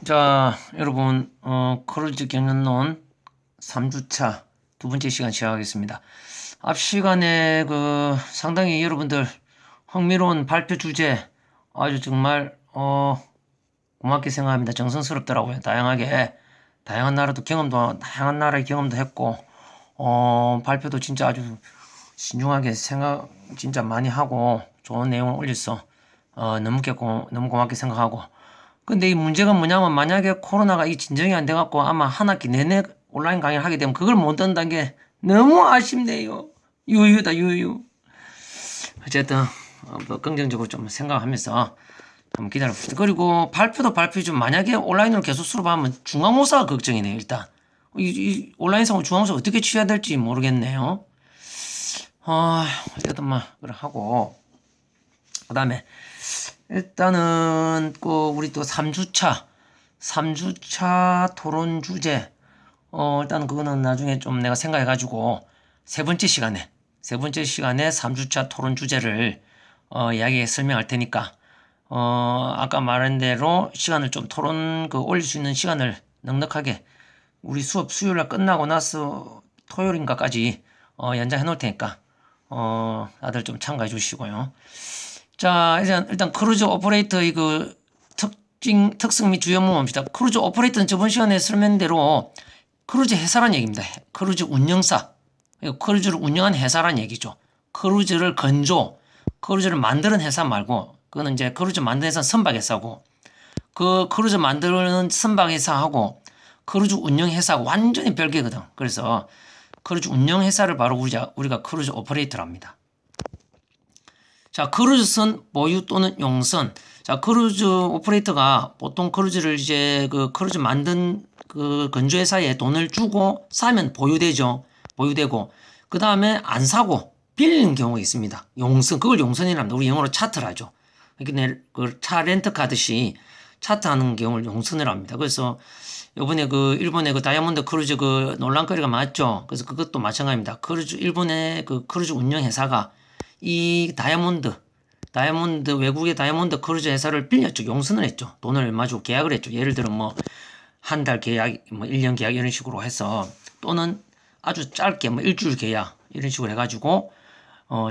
자, 여러분, 크루즈 경영론 3주차 두 번째 시간 시작하겠습니다. 앞 시간에 상당히 여러분들 흥미로운 발표 주제 아주 정말, 고맙게 생각합니다. 정성스럽더라고요. 다양한 다양한 나라의 경험도 했고, 발표도 진짜 아주 신중하게 생각 진짜 많이 하고 좋은 내용을 올려서, 너무 고맙게 생각하고, 근데 이 문제가 뭐냐면 만약에 코로나가 이 진정이 안 돼갖고 아마 한 학기 내내 온라인 강의를 하게 되면 그걸 못 한다는 게 너무 아쉽네요. 유유다 유유. 어쨌든 뭐 긍정적으로 좀 생각하면서 한번 기다려봅시다. 그리고 발표도 만약에 온라인으로 계속 수업하면 중간고사가 걱정이네요. 일단 이 온라인 상으로 중간고사 어떻게 취해야 될지 모르겠네요. 어쨌든 뭐 그래 하고 그다음에 일단은 우리 또 3주차 토론 주제 일단 그거는 나중에 좀 내가 생각해 가지고 세 번째 시간에 3주차 토론 주제를 이야기 설명할 테니까 아까 말한 대로 시간을 좀 토론 올릴 수 있는 시간을 넉넉하게 우리 수업 수요일 날 끝나고 나서 토요일인가까지 연장해 놓을 테니까 다들 좀 참가해 주시고요. 자, 일단 크루즈 오퍼레이터의 특성 및 주요 모험 봅시다. 크루즈 오퍼레이터는 저번 시간에 설명대로 크루즈 회사란 얘기입니다. 크루즈 운영사. 크루즈를 운영한 회사란 얘기죠. 크루즈를 만드는 회사 말고, 그거는 이제 크루즈 만드는 회사는 선박회사고, 그 크루즈 만드는 선박회사하고 크루즈 운영회사하고 완전히 별개거든. 그래서 크루즈 운영회사를 바로 우리가 크루즈 오퍼레이터랍니다. 자, 크루즈선 보유 또는 용선. 자, 크루즈 오퍼레이터가 보통 크루즈를 이제 크루즈 만든 건조회사에 돈을 주고 사면 보유되고, 그 다음에 안 사고 빌리는 경우가 있습니다. 용선, 그걸 용선이랍니다. 우리 영어로 차트를 하죠. 차 렌트카 듯이 차트하는 경우를 용선을 합니다. 그래서 요번에 일본의 다이아몬드 크루즈 논란거리가 많았죠. 그래서 그것도 마찬가지입니다. 일본의 크루즈 운영회사가 이 외국의 다이아몬드 크루즈 회사를 빌렸죠. 용선을 했죠. 돈을 얼마 주고 계약을 했죠. 예를 들어 한 달 계약, 1년 계약 이런 식으로 해서 또는 아주 짧게 일주일 계약 이런 식으로 해가지고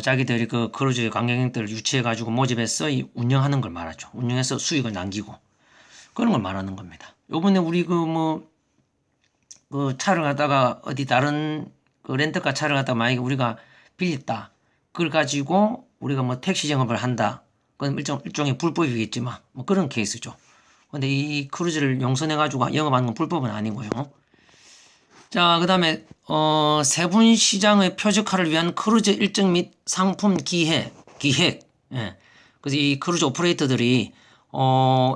자기들이 크루즈 관광객들을 유치해가지고 모집해서 운영하는 걸 말하죠. 운영해서 수익을 남기고 그런 걸 말하는 겁니다. 요번에 우리 차를 갖다가 어디 다른 렌터카 차를 갖다가 만약에 우리가 빌렸다. 그걸 가지고 우리가 택시 영업을 한다. 그건 일종의 불법이겠지만 그런 케이스죠. 근데 이 크루즈를 용선해가지고 영업하는 건 불법은 아니고요. 자, 그 다음에 세분 시장의 표적화를 위한 크루즈 일정 및 상품 기획. 예. 그래서 이 크루즈 오퍼레이터들이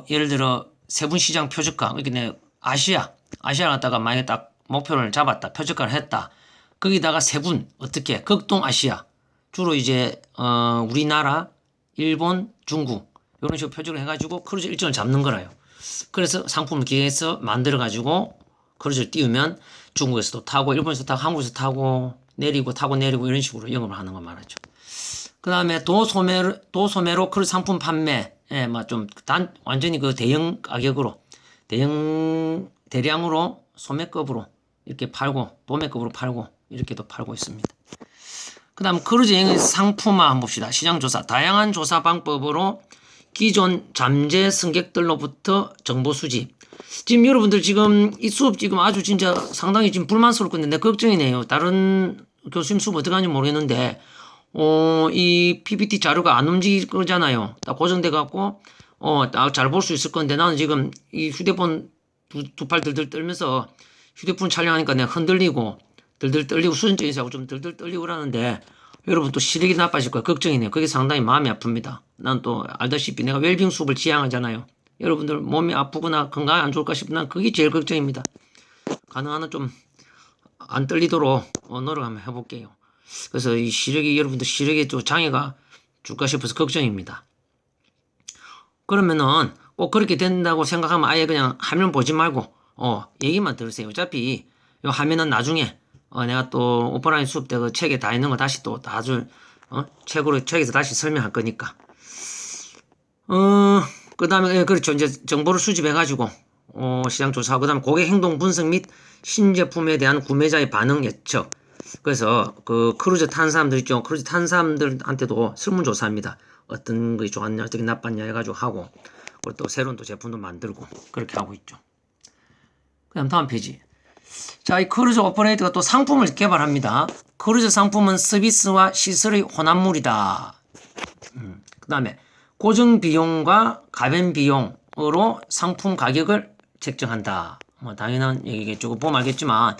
예를 들어 세분 시장 표적화. 그러니까 아시아 갖다가 만약에 딱 목표를 잡았다. 표적화를 했다. 거기다가 세분 어떻게 극동 아시아 주로 이제 우리나라, 일본, 중국 이런 식으로 표적을 해가지고 크루즈 일정을 잡는 거라요. 그래서 상품을 기획해서 만들어가지고 크루즈를 띄우면 중국에서도 타고 일본에서 타고 한국에서 타고 타고 내리고 이런 식으로 영업을 하는 거 말하죠. 그 다음에 도소매로 크루즈 상품 판매, 완전히 대형 가격으로 대량으로 소매급으로 이렇게 팔고 도매급으로 팔고 이렇게도 팔고 있습니다. 그 다음 크루즈 여행 상품화 한번 봅시다. 시장조사. 다양한 조사 방법으로 기존 잠재 승객들로부터 정보 수집. 지금 여러분들 이 수업 아주 진짜 상당히 지금 불만스러울 건데 내 걱정이네요. 다른 교수님 수업 어떻게 하는지 모르겠는데 이 PPT 자료가 안 움직일 거잖아요. 다 고정돼 갖고 잘 볼 수 있을 건데 나는 지금 이 휴대폰 두 팔 들들 떨면서 휴대폰 촬영하니까 내가 흔들리고 들들 떨리고 수전증이 있어서 좀 들들 떨리고 그러는데 여러분 또 시력이 나빠질 거야. 걱정이네요. 그게 상당히 마음이 아픕니다. 난 또 알다시피 내가 웰빙 수업을 지향하잖아요. 여러분들 몸이 아프거나 건강이 안 좋을까 싶으면 난 그게 제일 걱정입니다. 가능한 한 좀 안 떨리도록 노력 한번 해볼게요. 그래서 여러분들 시력에 또 장애가 줄까 싶어서 걱정입니다. 그러면은 꼭 그렇게 된다고 생각하면 아예 그냥 화면 보지 말고 얘기만 들으세요. 어차피 이 화면은 나중에 내가 또 오프라인 수업 때 책에 다 있는 거 다시 또 책에서 다시 설명할 거니까. 그 다음에 그렇죠. 이제 정보를 수집해가지고 시장 조사, 그 다음에 고객 행동 분석 및 신제품에 대한 구매자의 반응 예측. 그래서 그 크루즈 탄 사람들 있죠. 크루즈 탄 사람들한테도 설문조사합니다. 어떤 것이 좋았냐, 어떻게 나빴냐 해가지고 하고, 그리고 또 새로운 또 제품도 만들고 그렇게 하고 있죠. 그다음 다음 페이지. 자, 이 크루즈 오퍼레이터가 또 상품을 개발합니다. 크루즈 상품은 서비스와 시설의 혼합물이다. 그 다음에 고정 비용과 가변 비용으로 상품 가격을 책정한다. 뭐 당연한 얘기겠죠. 보면 알겠지만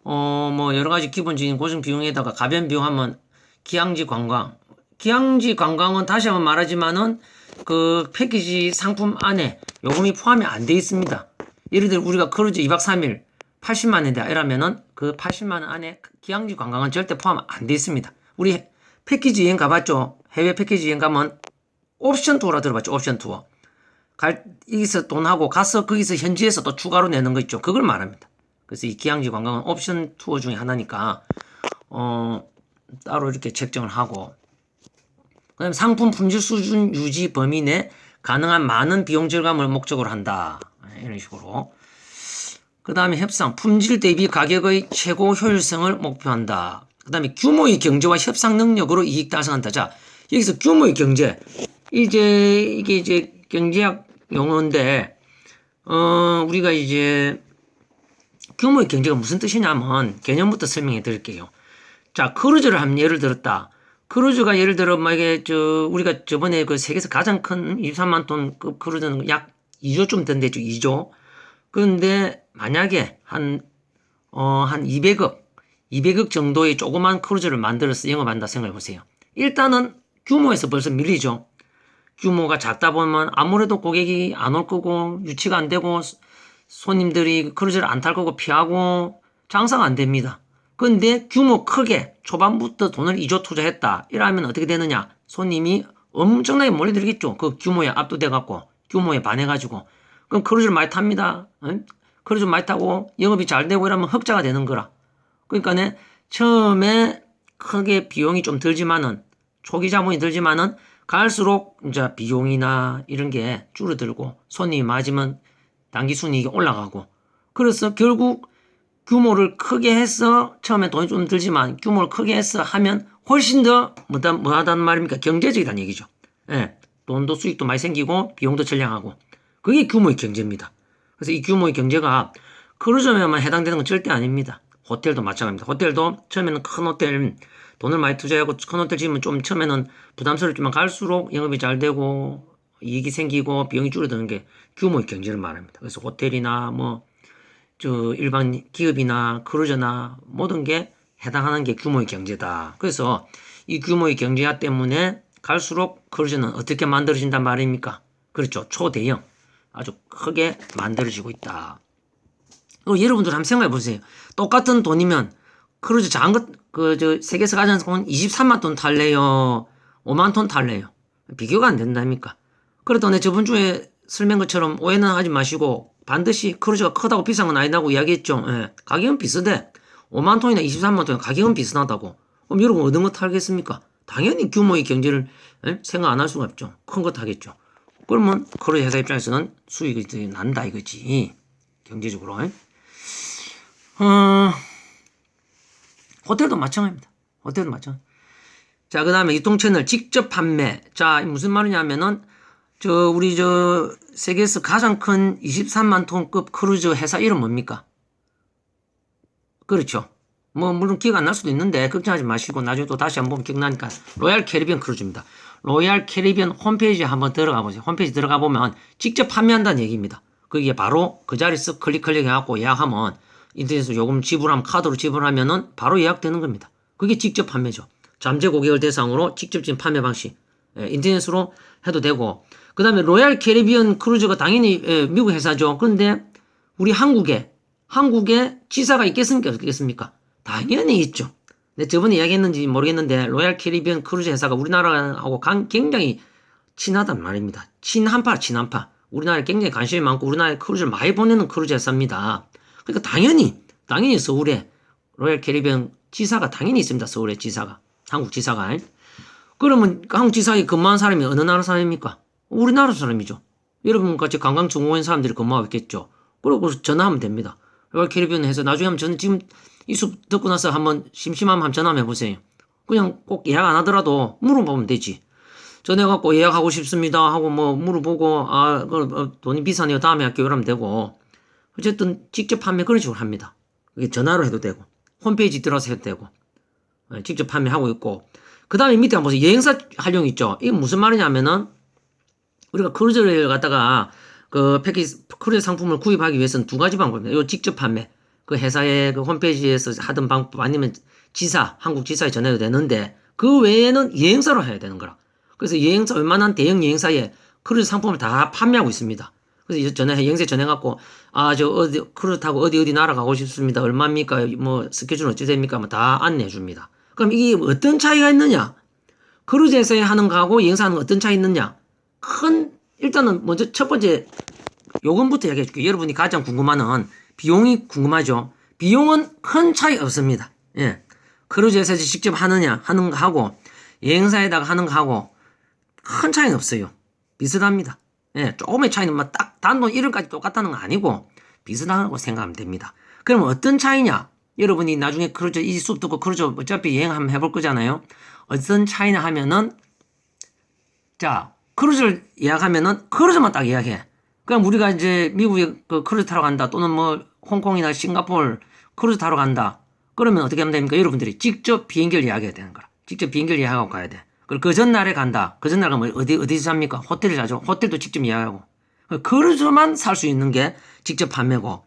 뭐 여러 가지 기본적인 고정 비용에다가 가변 비용 하면 기항지 관광. 기항지 관광은 다시 한번 말하지만은 그 패키지 상품 안에 요금이 포함이 안 돼 있습니다. 예를 들어 우리가 크루즈 2박 3일 80만 원이다 이러면은 그 80만 원 안에 기항지 관광은 절대 포함 안 돼 있습니다. 우리 패키지 여행 가봤죠? 해외 패키지 여행 가면 옵션 투어라 들어봤죠? 옵션 투어. 여기서 돈하고 가서 거기서 현지에서 또 추가로 내는 거 있죠? 그걸 말합니다. 그래서 이 기항지 관광은 옵션 투어 중에 하나니까 따로 이렇게 책정을 하고, 그 다음에 상품 품질 수준 유지 범위 내 가능한 많은 비용 절감을 목적으로 한다. 이런 식으로. 그 다음에 협상, 품질 대비 가격의 최고 효율성을 목표한다. 그 다음에 규모의 경제와 협상 능력으로 이익 달성한다. 자, 여기서 규모의 경제. 이게 이제 경제학 용어인데, 우리가 이제 규모의 경제가 무슨 뜻이냐면 개념부터 설명해 드릴게요. 자, 크루즈를 한 예를 들었다. 크루즈가 예를 들어 만약에 우리가 저번에 그 세계에서 가장 큰 23만 톤급 크루즈는 약 2조쯤 된대죠. 2조. 그런데 만약에 한 200억 정도의 조그만 크루즈를 만들어서 영업한다 생각해 보세요. 일단은 규모에서 벌써 밀리죠. 규모가 작다 보면 아무래도 고객이 안 올 거고 유치가 안 되고 손님들이 크루즈를 안 탈 거고 피하고 장사가 안 됩니다. 근데 규모 크게 초반부터 돈을 2조 투자했다. 이러면 어떻게 되느냐? 손님이 엄청나게 몰려들겠죠. 그 규모에 압도돼갖고 규모에 반해가지고. 그럼 크루즈를 많이 탑니다. 응? 크루즈 많이 타고 영업이 잘 되고 이러면 흑자가 되는 거라. 그러니까 처음에 크게 비용이 좀 들지만은 초기 자본이 들지만은 갈수록 이제 비용이나 이런 게 줄어들고 손님이 맞으면 단기 순이익이 올라가고, 그래서 결국 규모를 크게 해서 처음에 돈이 좀 들지만 규모를 크게 해서 하면 훨씬 더 뭐하다는 말입니까? 경제적이라는 얘기죠. 예, 돈도 수익도 많이 생기고 비용도 절약하고, 그게 규모의 경제입니다. 그래서 이 규모의 경제가 크루즈에만 해당되는 건 절대 아닙니다. 호텔도 마찬가지입니다. 호텔도 처음에는 큰 호텔 돈을 많이 투자하고 큰 호텔 지으면 좀 처음에는 부담스럽지만 갈수록 영업이 잘 되고 이익이 생기고 비용이 줄어드는 게 규모의 경제를 말합니다. 그래서 호텔이나 일반 기업이나 크루즈나 모든 게 해당하는 게 규모의 경제다. 그래서 이 규모의 경제화 때문에 갈수록 크루즈는 어떻게 만들어진단 말입니까? 그렇죠. 초대형. 아주 크게 만들어지고 있다. 여러분들 한번 생각해 보세요. 똑같은 돈이면 크루즈 작은 것, 세계에서 가장 큰 23만 톤 탈래요? 5만 톤 탈래요? 비교가 안 된다니까. 그래도 저번 주에 설명한 것처럼 오해는 하지 마시고 반드시 크루즈가 크다고 비싼 건 아니라고 이야기했죠. 예, 가격은 비슷해. 5만 톤이나 23만 톤이나 가격은 비슷하다고. 그럼 여러분 어떤 거 타겠습니까? 당연히 규모의 경제를 생각 안 할 수가 없죠. 큰 거 타겠죠. 그러면 크루즈 회사 입장에서는 수익이 난다 이거지. 경제적으로. 호텔도 마찬가지입니다. 호텔도 마찬가지. 자, 그 다음에 유통채널 직접 판매. 자, 무슨 말이냐면은 우리 세계에서 가장 큰 23만 톤급 크루즈 회사 이름 뭡니까? 그렇죠. 물론 기억 안 날 수도 있는데 걱정하지 마시고 나중에 또 다시 한번 보면 기억나니까 로얄 캐리비안 크루즈입니다. 로얄 캐리비안 홈페이지에 한번 들어가 보세요. 홈페이지 들어가 보면 직접 판매한다는 얘기입니다. 그게 바로 그 자리에서 클릭해갖고 예약하면 인터넷에서 요금 지불하면 카드로 지불하면은 바로 예약되는 겁니다. 그게 직접 판매죠. 잠재 고객을 대상으로 직접 지금 판매 방식. 인터넷으로 해도 되고. 그 다음에 로얄 캐리비안 크루즈가 당연히 미국 회사죠. 그런데 우리 한국에 지사가 있겠습니까? 없겠습니까? 당연히 있죠. 근데 저번에 이야기했는지 모르겠는데 로얄 캐리비안 크루즈 회사가 우리나라하고 굉장히 친하단 말입니다. 친한파. 우리나라에 굉장히 관심이 많고 우리나라에 크루즈를 많이 보내는 크루즈 회사입니다. 그러니까 당연히 서울에 로얄 캐리비안 지사가 당연히 있습니다. 서울에 지사가. 한국 지사가. 그러면 한국 지사에 근무한 사람이 어느 나라 사람입니까? 우리나라 사람이죠. 여러분 같이 관광정보원 사람들이 근무하고 있겠죠. 그러고 전화하면 됩니다. 로얄 캐리비안 해서 나중에 한번 저는 지금 이 수업 듣고 나서 한번 심심하면 한번 전화 한번 해보세요. 그냥 꼭 예약 안 하더라도 물어보면 되지. 전화해갖고 예약하고 싶습니다 하고 뭐 물어보고 돈이 비싸네요 다음에 할게요 이러면 되고 어쨌든 직접 판매 그런 식으로 합니다. 그게 전화로 해도 되고 홈페이지 들어서 해도 되고 직접 판매하고 있고 그 다음에 밑에 한번 보세요. 여행사 활용 있죠. 이게 무슨 말이냐면은 우리가 크루즈를 갖다가 그 패키지 크루즈 상품을 구입하기 위해서는 두 가지 방법입니다. 요 직접 판매 그 회사의 그 홈페이지에서 하던 방법 아니면 지사 한국 지사에 전해도 되는데 그 외에는 여행사로 해야 되는 거라. 그래서 여행사 웬만한 대형 여행사에 크루즈 상품을 다 판매하고 있습니다. 그래서 여행사에 전해갖고 저 어디 크루즈 타고 어디 나라 가고 싶습니다. 얼마입니까? 뭐 스케줄 어찌 됩니까? 뭐 다 안내해 줍니다. 그럼 이게 어떤 차이가 있느냐? 크루즈에서 하는 거하고 여행사 하는 거 어떤 차이 있느냐? 일단은 먼저 첫 번째 요금부터 이야기해 줄게요. 여러분이 가장 궁금한 비용이 궁금하죠? 비용은 큰 차이 없습니다. 예. 크루즈에서 직접 하는 거하고 여행사에다가 하는 거하고 큰 차이는 없어요. 비슷합니다. 예. 조금의 차이는 막 딱 단돈 1원까지 똑같다는 건 아니고 비슷하다고 생각하면 됩니다. 그럼 어떤 차이냐? 여러분이 나중에 크루즈 이 수업 듣고 크루즈 어차피 여행 한번 해볼 거잖아요. 어떤 차이냐 하면은 자 크루즈를 예약하면은 크루즈만 딱 예약해. 그럼 우리가 이제 미국에 그 크루즈 타러 간다 또는 뭐 홍콩이나 싱가포르 크루즈 타러 간다. 그러면 어떻게 하면 됩니까? 여러분들이 직접 비행기를 예약해야 되는 거라. 직접 비행기를 예약하고 가야 돼. 그리고 그 전날에 간다. 그 전날 가면 어디서 잡니까? 호텔을 자죠. 호텔도 직접 예약하고. 크루즈만 살 수 있는 게 직접 판매고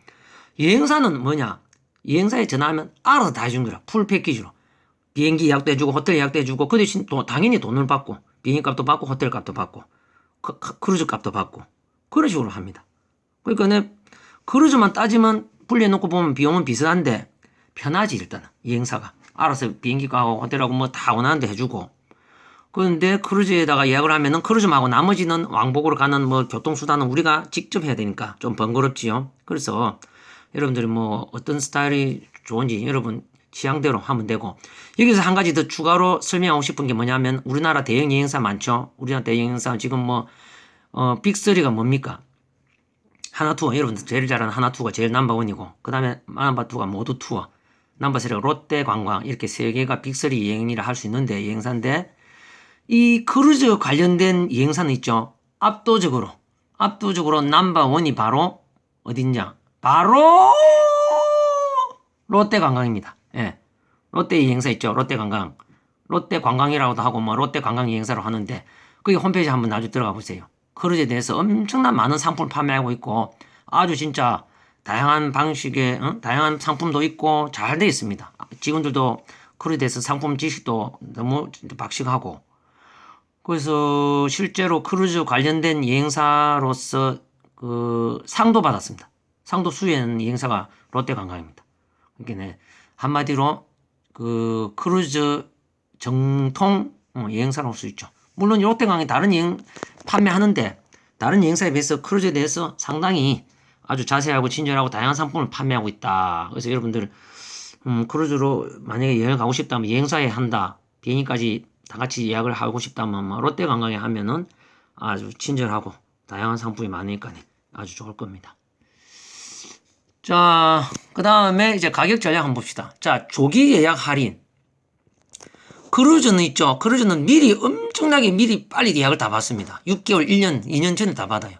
여행사는 뭐냐? 여행사에 전화하면 알아서 다 해준 거라. 풀 패키지로. 비행기 예약도 해주고 호텔 예약도 해주고 그 대신 당연히 돈을 받고 비행기 값도 받고 호텔 값도 받고 크루즈 값도 받고 그런 식으로 합니다. 그러니까 크루즈만 따지면 분리해놓고 보면 비용은 비슷한데 편하지 일단은 여행사가 알아서 비행기 값하고 호텔하고 뭐 다 원하는 데 해주고 그런데 크루즈에다가 예약을 하면은 크루즈하고 나머지는 왕복으로 가는 뭐 교통수단은 우리가 직접 해야 되니까 좀 번거롭지요. 그래서 여러분들이 뭐 어떤 스타일이 좋은지 여러분 취향대로 하면 되고 여기서 한 가지 더 추가로 설명하고 싶은 게 뭐냐면 우리나라 대형 여행사 많죠. 우리나라 대형 여행사 지금 뭐 빅3가 뭡니까? 하나투어 여러분들 제일 잘 아는 하나투어가 제일 넘버원이고 그 다음에 넘버2가 모두투어 넘버3가 롯데관광 이렇게 세 개가 빅3 여행이라 할 수 있는데 여행사인데 이 크루즈 관련된 여행사는 있죠. 압도적으로 넘버1이 바로 어딨냐? 바로 롯데관광입니다. 예. 롯데 여행사 있죠. 롯데관광. 롯데관광이라고도 하고 뭐 롯데관광 여행사로 하는데 거기 홈페이지 한번 나중에 들어가 보세요. 크루즈에 대해서 엄청난 많은 상품을 판매하고 있고 아주 진짜 다양한 방식의 다양한 상품도 있고 잘 되어 있습니다. 직원들도 크루즈에 대해서 상품 지식도 너무 박식하고 그래서 실제로 크루즈 관련된 여행사로서 그 상도 받았습니다. 상도 수여한 여행사가 롯데관광입니다. 그러니까 한마디로 그 크루즈 정통 여행사로 할 수 있죠. 물론 롯데관광이 다른 여행 판매하는데 다른 여행사에 비해서 크루즈에 대해서 상당히 아주 자세하고 친절하고 다양한 상품을 판매하고 있다. 그래서 여러분들 크루즈로 만약에 여행 가고 싶다면 여행사에 한다. 비행기까지 다 같이 예약을 하고 싶다면 뭐 롯데관광에 하면은 아주 친절하고 다양한 상품이 많으니까 아주 좋을 겁니다. 자, 그 다음에 이제 가격 전략 한번 봅시다. 자, 조기 예약 할인. 크루즈는 있죠. 크루즈는 엄청나게 미리 빨리 예약을 다 받습니다. 6개월, 1년, 2년 전에 다 받아요.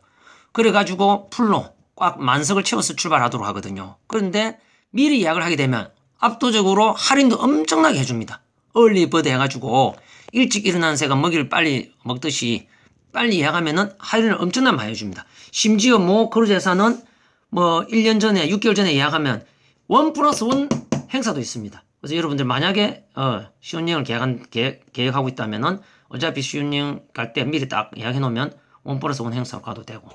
그래가지고 풀로 꽉 만석을 채워서 출발하도록 하거든요. 그런데 미리 예약을 하게 되면 압도적으로 할인도 엄청나게 해줍니다. 얼리버드 해가지고 일찍 일어나는 새가 먹이를 빨리 먹듯이 빨리 예약하면은 할인을 엄청나게 많이 해줍니다. 심지어 뭐 크루즈에서는 뭐 1년 전에 6개월 전에 예약하면 1+1 행사도 있습니다. 그래서 여러분들 만약에 신혼여행을 계획하고 있다면은 어차피 신혼여행 갈 때 미리 딱 예약해 놓으면 1+1 행사로 가도 되고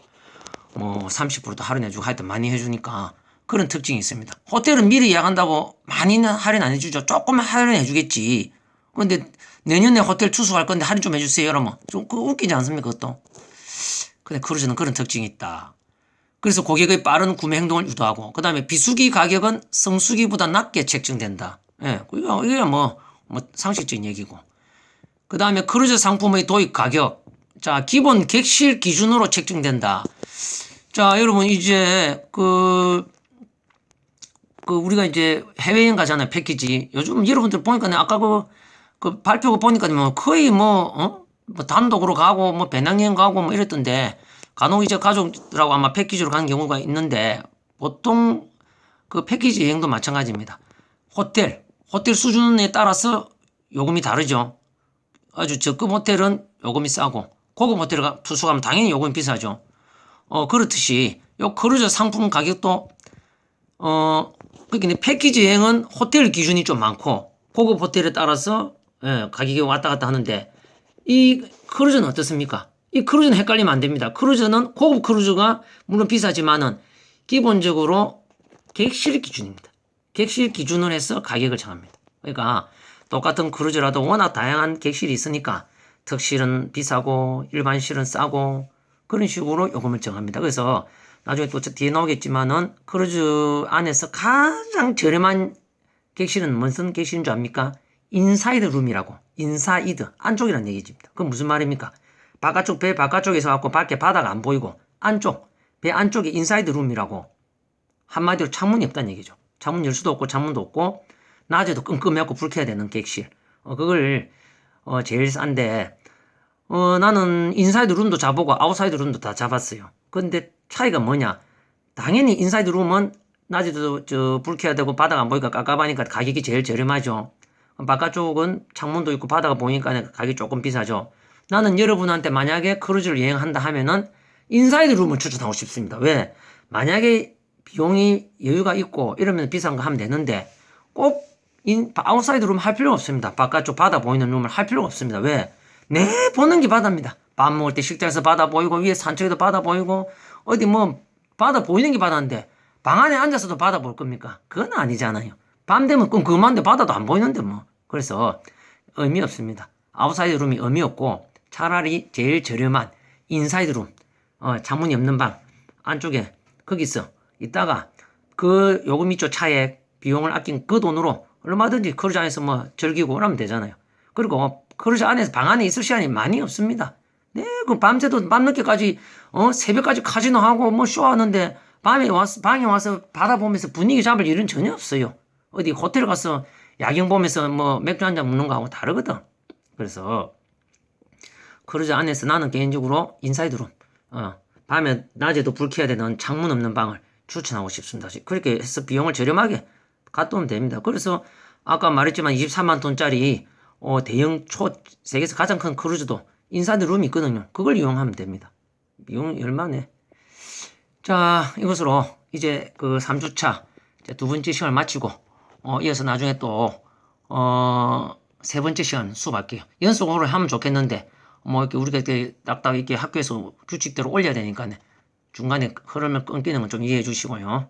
뭐 30%도 할인해주고 하여튼 많이 해주니까 그런 특징이 있습니다. 호텔은 미리 예약한다고 많이는 할인 안 해주죠. 조금만 할인해주겠지. 그런데 내년에 호텔 투숙할 건데 할인 좀 해주세요. 이러면 좀 웃기지 않습니까? 그것도. 근데 크루즈는 그런 특징이 있다. 그래서 고객의 빠른 구매 행동을 유도하고 그 다음에 비수기 가격은 성수기보다 낮게 책정된다. 예, 이게 뭐 상식적인 얘기고. 그 다음에 크루즈 상품의 도입 가격. 자, 기본 객실 기준으로 책정된다. 자, 여러분, 이제, 우리가 이제 해외여행 가잖아요, 패키지. 요즘 여러분들 보니까, 아까 그 발표 보니까 뭐 거의 뭐 단독으로 가고, 뭐 배낭여행 가고, 뭐 이랬던데, 간혹 이제 가족들하고 아마 패키지로 가는 경우가 있는데, 보통 그 패키지 여행도 마찬가지입니다. 호텔 수준에 따라서 요금이 다르죠. 아주 저급 호텔은 요금이 싸고, 고급 호텔 투숙하면 당연히 요금이 비싸죠. 그렇듯이 요 크루즈 상품 가격도 그러니까 패키지 여행은 호텔 기준이 좀 많고 고급 호텔에 따라서 가격이 왔다 갔다 하는데 이 크루즈는 어떻습니까? 이 크루즈는 헷갈리면 안 됩니다. 크루즈는 고급 크루즈가 물론 비싸지만은 기본적으로 객실 기준입니다. 객실 기준으로 해서 가격을 정합니다. 그러니까 똑같은 크루즈라도 워낙 다양한 객실이 있으니까 특실은 비싸고 일반실은 싸고 그런 식으로 요금을 정합니다. 그래서 나중에 또 뒤에 나오겠지만은 크루즈 안에서 가장 저렴한 객실은 무슨 객실인 줄 압니까? 인사이드 룸이라고. 인사이드 안쪽이라는 얘기입니다. 그건 무슨 말입니까? 바깥쪽 배 바깥쪽에서 갖고 밖에 바다가 안 보이고 안쪽 배 안쪽에 인사이드 룸이라고. 한마디로 창문이 없다는 얘기죠. 창문 열 수도 없고 창문도 없고 낮에도 끔끔해갖고 불 켜야 되는 객실. 그걸 제일 싼데 나는 인사이드 룸도 잡아보고 아웃사이드 룸도 다 잡았어요. 근데 차이가 뭐냐? 당연히 인사이드 룸은 낮에도 불 켜야 되고 바다가 안 보니까 깝깝하니까 가격이 제일 저렴하죠. 바깥쪽은 창문도 있고 바다가 보니까 가격이 조금 비싸죠. 나는 여러분한테 만약에 크루즈를 여행한다 하면은 인사이드 룸을 추천하고 싶습니다. 왜? 만약에 비용이 여유가 있고 이러면 비싼 거 하면 되는데 꼭 아웃사이드 룸 할 필요가 없습니다. 바깥쪽 바다 보이는 룸을 할 필요가 없습니다. 왜? 내 보는 게 바다입니다. 밥 먹을 때 식당에서 바다 보이고 위에 산책에도 바다 보이고 어디 뭐 바다 보이는 게 바다인데 방 안에 앉아서도 바다 볼 겁니까? 그건 아니잖아요. 밤 되면 끔끔한데 바다도 안 보이는데 뭐. 그래서 의미 없습니다. 아웃사이드 룸이 의미 없고 차라리 제일 저렴한 인사이드 룸 창문이 없는 방 안쪽에 거기서 있다가 그 요금 있죠 차액 비용을 아낀 그 돈으로 얼마든지 크루즈 안에서 뭐 즐기고 그러면 되잖아요. 그리고 크루즈 안에서 방 안에 있을 시간이 많이 없습니다. 네, 그 밤새도 밤늦게까지 새벽까지 카지노 하고 뭐 쇼하는데 방에 와서 바다 보면서 분위기 잡을 일은 전혀 없어요. 어디 호텔 가서 야경 보면서 뭐 맥주 한잔 먹는 거하고 다르거든. 그래서 크루즈 안에서 나는 개인적으로 인사이드 룸 밤에 낮에도 불 켜야 되는 창문 없는 방을 추천하고 싶습니다. 그렇게 해서 비용을 저렴하게 갔다 오면 됩니다. 그래서 아까 말했지만 23만 톤짜리 대형 세계에서 가장 큰 크루즈도 인사이드 룸이 있거든요. 그걸 이용하면 됩니다. 비용이 얼마네. 자, 이것으로 이제 그 3주차 두 번째 시간을 마치고 이어서 나중에 또 세 번째 시간 수업할게요. 연속으로 하면 좋겠는데 뭐 이렇게 우리가 이렇게 딱딱 이렇게 학교에서 규칙대로 올려야 되니까 중간에 흐름을 끊기는 건 좀 이해해 주시고요.